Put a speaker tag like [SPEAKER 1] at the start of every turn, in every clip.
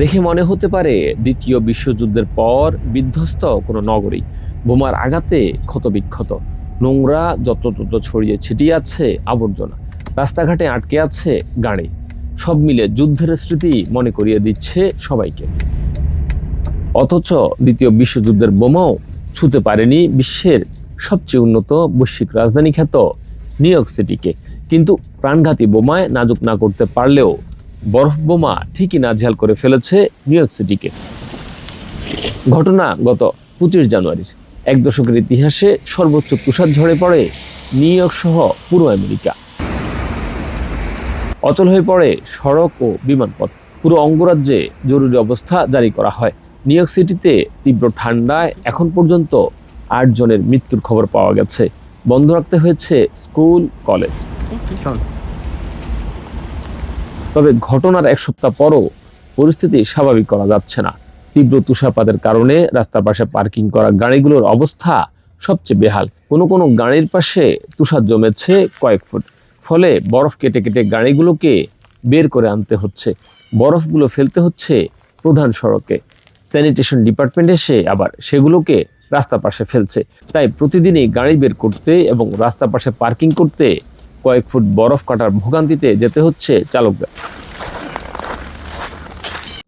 [SPEAKER 1] দেখে মনে হতে পারে দ্বিতীয় বিশ্বযুদ্ধের পর বিধ্বস্ত কোনো নগরী, বোমার আঘাতে ক্ষতবিক্ষত, নোংরা যত্রতত্র ছড়িয়ে ছিটিয়ে আছে আবর্জনা, রাস্তাঘাটে আটকে আছে গাড়ি। সব মিলে যুদ্ধের স্মৃতি মনে করিয়ে দিচ্ছে সবাইকে। অথচ দ্বিতীয় বিশ্বযুদ্ধের বোমাও ছুঁতে পারেনি বিশ্বের সবচেয়ে উন্নত বৈশ্বিক রাজধানী খ্যাত নিউ ইয়র্ক সিটিকে। কিন্তু প্রাণঘাতী বোমায় নাজুক না করতে পারলেও বরফ বোমা ঠিকই নাজেহাল করে ফেলেছে নিউ ইয়র্ক সিটিকে। ঘটনা গত 25 জানুয়ারির। এক দশকের ইতিহাসে সর্বোচ্চ তুষার ঝরে পড়ে নিউ ইয়র্ক সহ পুরো আমেরিকা। অচল হয়ে পড়ে সড়ক ও বিমানপথ। পুরো অঙ্গরাজ্যে জরুরি অবস্থা জারি করা হয়। নিউ ইয়র্ক সিটিতে তীব্র ঠান্ডায় এখন পর্যন্ত 8 জনের মৃত্যুর খবর পাওয়া গেছে। বন্ধ রাখতে হয়েছে স্কুল, কলেজ। তবে ঘটনার এক সপ্তাহ পরও পরিস্থিতি স্বাভাবিক করা যাচ্ছে না। তীব্র তুষারপাতের কারণে রাস্তার পাশে পার্কিং করা গাড়িগুলোর অবস্থা সবচেয়ে বেহাল। কোনো কোনো গাড়ির পাশে তুষার জমেছে কয়েক ফুট, ফলে বরফ কেটে কেটে গাড়িগুলোকে বের করে আনতে হচ্ছে। বরফগুলো ফেলতে হচ্ছে প্রধান সড়কে। স্যানিটেশন ডিপার্টমেন্ট এসে আবার সেগুলোকে রাস্তার পাশে ফেলছে। তাই প্রতিদিনই গাড়ি বের করতে এবং রাস্তার পাশে পার্কিং করতে কয়েক ফুট বরফ কাটার ভোগান্তিতে যেতে হচ্ছে চালকদের।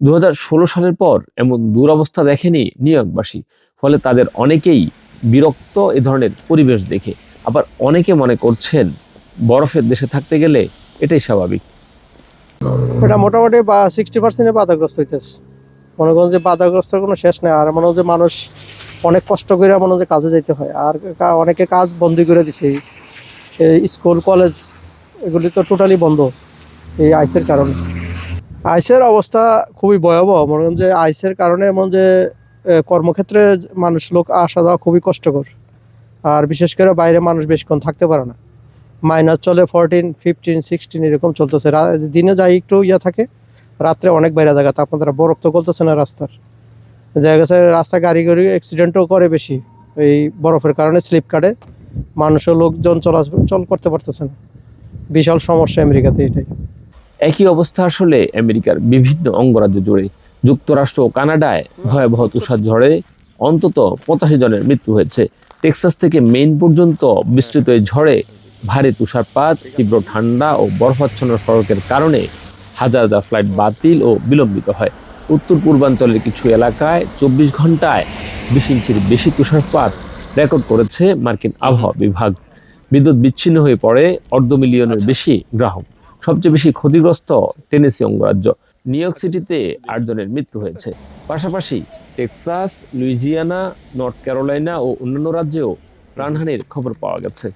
[SPEAKER 1] 2016 সালের পর এমন দুরবস্থা দেখেনি নিউ ইয়র্কবাসী। ফলে তাদের অনেকেই বিরক্ত এ ধরনের পরিবেশ দেখে। আবার অনেকে মনে করছেন বরফের দেশে থাকতে গেলে এটাই স্বাভাবিক।
[SPEAKER 2] এটা মোটামুটি 60% বাধাগ্রস্ত হইতেছে। মনে করেন যে বাধাগ্রস্তের কোনো শেষ নেই। আর মনে হয় যে মানুষ অনেক কষ্ট করে মনে হয় যে কাজে যেতে হয়। আর অনেকে কাজ বন্ধই করে দিছে। এই স্কুল, কলেজ এগুলি তো টোটালি বন্ধ এই আইসের কারণে। আইসের অবস্থা খুবই ভয়াবহ। মনে করেন যে আইসের কারণে এমন যে কর্মক্ষেত্রে মানুষ লোক আসা যাওয়া খুবই কষ্টকর। আর বিশেষ করে বাইরে মানুষ বেশিক্ষণ থাকতে পারে না। মাইনাস চলে 14, 15, 16 এরকম চলতেছে। দিনে যাই একটু থাকে, রাত্রে অনেক বাইরে জায়গা তাপমাত্রা, বরফ তো গলতেছে না রাস্তার। দেখা গেছে রাস্তা গাড়ি অ্যাক্সিডেন্টও করে বেশি। এই বরফের কারণে স্লিপ কাটে, মানুষের লোকজন চলাচল করতে পারতেছে না। বিশাল সমস্যা আমেরিকাতে এটাই।
[SPEAKER 1] একই অবস্থা আসলে আমেরিকার বিভিন্ন অঙ্গরাজ্য জুড়ে। যুক্তরাষ্ট্র ও কানাডায় ভয়াবহ তুষার ঝড়ে অন্তত 85 জনের মৃত্যু হয়েছে। টেক্সাস থেকে মেইন পর্যন্ত বিস্তৃত এই ঝড়ে ভারী তুষারপাত, তীব্র ঠান্ডা ও বরফাচ্ছন্ন সড়কের কারণে হাজার হাজার ফ্লাইট বাতিল ও বিলম্বিত হয়। উত্তর পূর্বাঞ্চলের কিছু এলাকায় 24 ঘন্টায় 20 ইঞ্চির বেশি তুষারপাত রেকর্ড করেছে মার্কিন আবহাওয়া বিভাগ। বিদ্যুৎ বিচ্ছিন্ন হয়ে পড়ে 2.5 মিলিয়নের বেশি গ্রাহক। সবচেয়ে বেশি ক্ষতিগ্রস্ত টেনেসি অঙ্গরাজ্য। নিউ ইয়র্ক সিটিতে 8 জনের মৃত্যু হয়েছে। পাশাপাশি টেক্সাস, লুইজিয়ানা, নর্থ ক্যারোলাইনা ও অন্যান্য রাজ্যেও প্রাণহানির খবর পাওয়া গেছে।